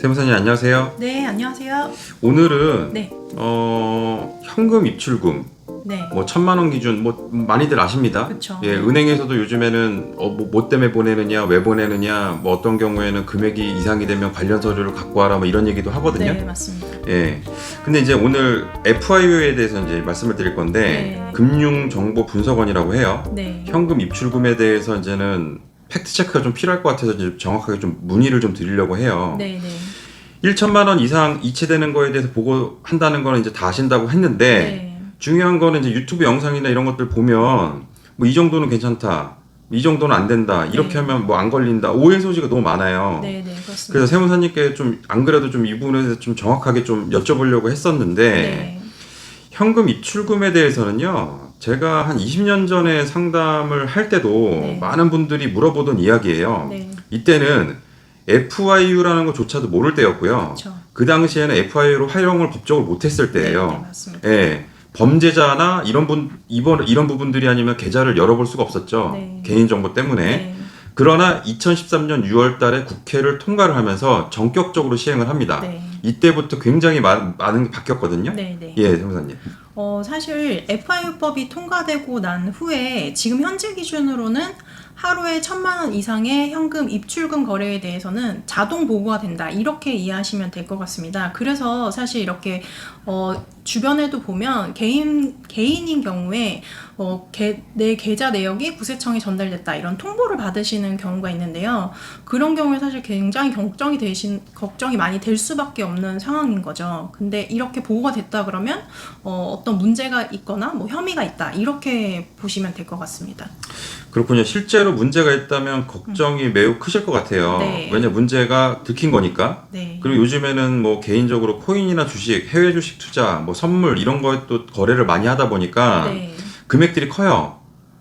세무사님 안녕하세요. 네, 안녕하세요. 오늘은 네, 현금 입출금 네, 뭐 1,000만 원 기준 뭐 많이들 아십니다. 그쵸. 예, 은행에서도 요즘에는 뭐 때문에 보내느냐, 왜 보내느냐, 뭐 어떤 경우에는 금액이 이상이 되면 관련 서류를 갖고 와라 뭐 이런 얘기도 하거든요. 네, 맞습니다. 예. 근데 이제 오늘 FIU에 대해서 이제 말씀을 드릴 건데 네. 금융정보분석원이라고 해요. 네, 현금 입출금에 대해서 이제는 팩트 체크가 좀 필요할 것 같아서 이제 정확하게 좀 문의를 좀 드리려고 해요. 네, 네, 1,000만 원 이상 이체되는 거에 대해서 보고한다는 거는 이제 다 아신다고 했는데 네, 중요한 거는 이제 유튜브 영상이나 이런 것들 보면 뭐 이 정도는 괜찮다, 이 정도는 안 된다, 이렇게 네. 하면 뭐 안 걸린다, 오해 소지가 너무 많아요. 네, 네, 그렇습니다. 그래서 세무사님께 좀 안 그래도 좀 이 부분에 대해서 좀 정확하게 좀 여쭤보려고 했었는데 네, 현금 입출금에 대해서는요, 제가 한 20년 전에 상담을 할 때도 네. 많은 분들이 물어보던 이야기예요. 네, 이때는 FIU라는 것조차도 모를 때였고요. 그렇죠. 그 당시에는 FIU로 활용을 법적으로 못했을 네, 때예요. 네, 맞습니다. 예, 범죄자나 이런 부분들이 아니면 계좌를 열어볼 수가 없었죠. 네. 개인정보 때문에. 네, 그러나 2013년 6월 달에 국회를 통과를 하면서 전격적으로 시행을 합니다. 네, 이때부터 굉장히 많은 게 바뀌었거든요. 네, 네. 예, 세무사님. 사실 FIU법이 통과되고 난 후에 지금 현재 기준으로는 하루에 1,000만 원 이상의 현금 입출금 거래에 대해서는 자동 보고가 된다. 이렇게 이해하시면 될 것 같습니다. 그래서 사실 이렇게 주변에도 보면 개인인 경우에 내 계좌 내역이 국세청에 전달됐다 이런 통보를 받으시는 경우가 있는데요. 그런 경우에 사실 굉장히 걱정이 많이 될 수밖에 없는 상황인 거죠. 근데 이렇게 보고가 됐다 그러면 어떤 문제가 있거나 뭐 혐의가 있다 이렇게 보시면 될 것 같습니다. 그렇군요. 실제로 문제가 있다면 걱정이 매우 크실 것 같아요. 네. 왜냐 문제가 들킨 거니까. 네. 그리고 요즘에는 뭐 개인적으로 코인이나 주식, 해외 주식 투자, 뭐 선물 이런 거에 또 거래를 많이 하다 보니까 네. 금액들이 커요.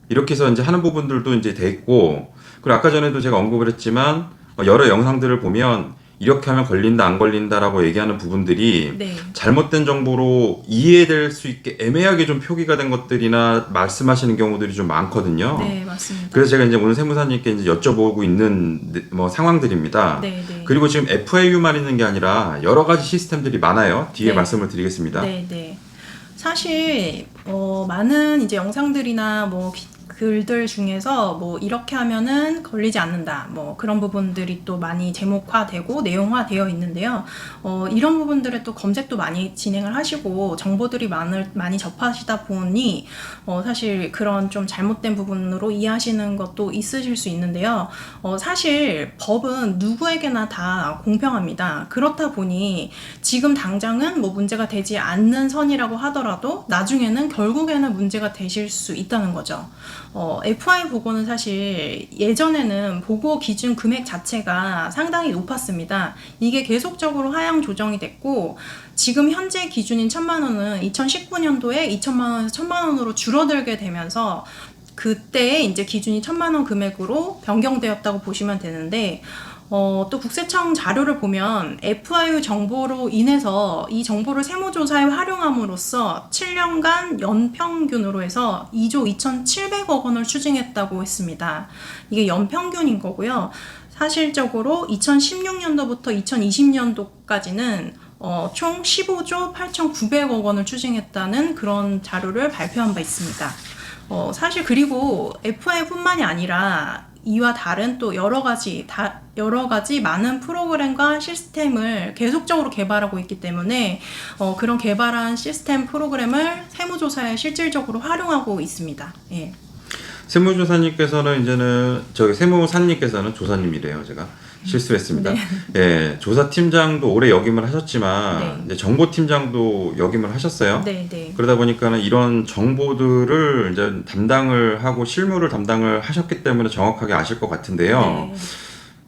이렇게 해서 이제 하는 부분들도 이제 돼 있고, 그리고 아까 전에도 제가 언급을 했지만 여러 영상들을 보면 이렇게 하면 걸린다 안 걸린다라고 얘기하는 부분들이 네. 잘못된 정보로 이해될 수 있게 애매하게 좀 표기가 된 것들이나 말씀하시는 경우들이 좀 많거든요. 네, 맞습니다. 그래서 제가 이제 오늘 세무사님께 이제 여쭤보고 있는 뭐 상황들입니다. 네, 네. 그리고 지금 FIU만 있는 게 아니라 여러 가지 시스템들이 많아요. 뒤에 네. 말씀을 드리겠습니다. 네, 네. 사실 많은 이제 영상들이나 뭐 글들 중에서 뭐 이렇게 하면은 걸리지 않는다 뭐 그런 부분들이 또 많이 제목화되고 내용화되어 있는데요. 이런 부분들에 또 검색도 많이 진행을 하시고 정보들이 많이 접하시다 보니 사실 그런 좀 잘못된 부분으로 이해하시는 것도 있으실 수 있는데요. 사실 법은 누구에게나 다 공평합니다. 그렇다 보니 지금 당장은 뭐 문제가 되지 않는 선이라고 하더라도 나중에는 결국에는 문제가 되실 수 있다는 거죠. FI 보고는 사실 예전에는 보고 기준 금액 자체가 상당히 높았습니다. 이게 계속적으로 하향 조정이 됐고 지금 현재 기준인 1,000만 원은 2019년도에 2,000만 원에서 1,000만 원으로 줄어들게 되면서 그때 이제 기준이 1,000만 원 금액으로 변경되었다고 보시면 되는데 또 국세청 자료를 보면 FIU 정보로 인해서 이 정보를 세무조사에 활용함으로써 7년간 연평균으로 해서 2조 2,700억 원을 추징했다고 했습니다. 이게 연평균인 거고요. 사실적으로 2016년도부터 2020년도까지는 총 15조 8,900억 원을 추징했다는 그런 자료를 발표한 바 있습니다. 사실 그리고 FI뿐만이 아니라 이와 다른 또 여러 가지 많은 프로그램과 시스템을 계속적으로 개발하고 있기 때문에 그런 개발한 시스템 프로그램을 세무조사에 실질적으로 활용하고 있습니다. 예. 세무조사님께서는 세무사님께서는 조사님이래요. 제가 실수했습니다. 네. 예, 조사팀장도 오래 역임을 하셨지만 네. 이제 정보팀장도 역임을 하셨어요. 네, 네. 그러다 보니까는 이런 정보들을 이제 담당을 하고 실무를 담당을 하셨기 때문에 정확하게 아실 것 같은데요. 네.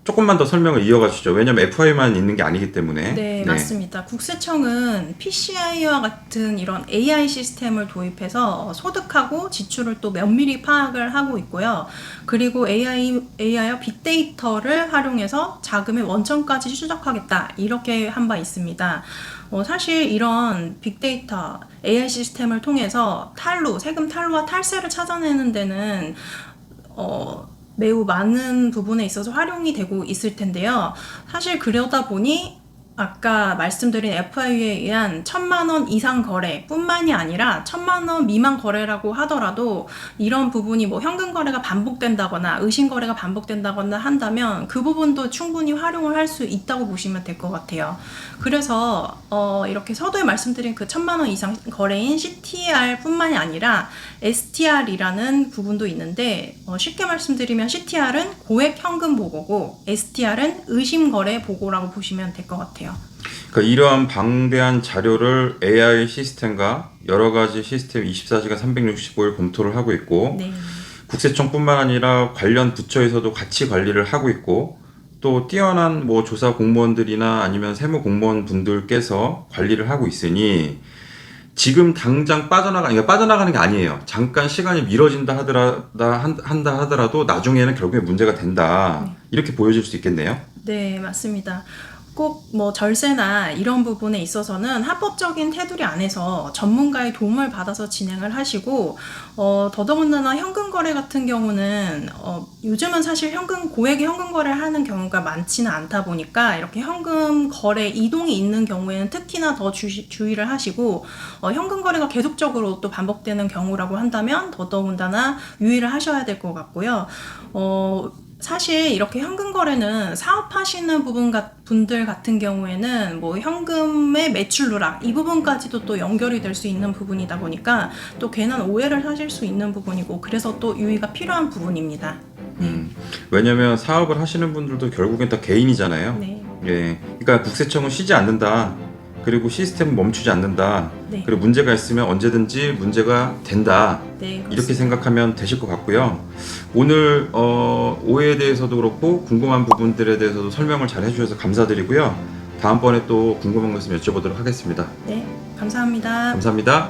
조금만 더 설명을 이어가 주시죠. 왜냐면 FI만 있는 게 아니기 때문에. 네, 맞습니다. 국세청은 PCI와 같은 이런 AI 시스템을 도입해서 소득하고 지출을 또 면밀히 파악을 하고 있고요. 그리고 AI와 빅데이터를 활용해서 자금의 원천까지 추적하겠다. 이렇게 한 바 있습니다. 사실 이런 빅데이터, AI 시스템을 통해서 세금 탈루와 탈세를 찾아내는 데는 매우 많은 부분에 있어서 활용이 되고 있을 텐데요. 사실 그러다 보니 아까 말씀드린 FIU에 의한 1,000만 원 이상 거래뿐만이 아니라 1,000만 원 미만 거래라고 하더라도 이런 부분이 뭐 현금 거래가 반복된다거나 의심 거래가 반복된다거나 한다면 그 부분도 충분히 활용을 할 수 있다고 보시면 될 것 같아요. 그래서 이렇게 서두에 말씀드린 그 1,000만 원 이상 거래인 CTR뿐만이 아니라 STR이라는 부분도 있는데 쉽게 말씀드리면 CTR은 고액 현금 보고고 STR은 의심 거래 보고라고 보시면 될 것 같아요. 그러니까 이러한 방대한 자료를 AI 시스템과 여러 가지 시스템 24시간 365일 검토를 하고 있고 네. 국세청뿐만 아니라 관련 부처에서도 같이 관리를 하고 있고 또 뛰어난 뭐 조사 공무원들이나 아니면 세무 공무원 분들께서 관리를 하고 있으니 지금 당장 빠져나가는 게 아니에요. 잠깐 시간이 미뤄진다 한다 하더라도 나중에는 결국에 문제가 된다. 이렇게 보여질 수 있겠네요. 네, 맞습니다. 꼭 뭐 절세나 이런 부분에 있어서는 합법적인 테두리 안에서 전문가의 도움을 받아서 진행을 하시고 더더군다나 현금 거래 같은 경우는 요즘은 사실 고액의 현금 거래를 하는 경우가 많지는 않다 보니까 이렇게 현금 거래 이동이 있는 경우에는 특히나 더 주의를 하시고 현금 거래가 계속적으로 또 반복되는 경우라고 한다면 더더군다나 유의를 하셔야 될 것 같고요. 사실 이렇게 현금 거래는 사업하시는 분들 같은 경우에는 뭐 현금의 매출 누락 이 부분까지도 또 연결이 될 수 있는 부분이다 보니까 또 괜한 오해를 하실 수 있는 부분이고 그래서 또 유의가 필요한 부분입니다. 왜냐면 사업을 하시는 분들도 결국엔 다 개인이잖아요. 네. 예. 그러니까 국세청은 쉬지 않는다. 그리고 시스템은 멈추지 않는다. 네. 그리고 문제가 있으면 언제든지 문제가 된다. 네, 이렇게 그렇습니다. 생각하면 되실 것 같고요. 오늘 오해에 대해서도 그렇고 궁금한 부분들에 대해서도 설명을 잘 해주셔서 감사드리고요. 다음번에 또 궁금한 거 있으면 여쭤보도록 하겠습니다. 네, 감사합니다. 감사합니다.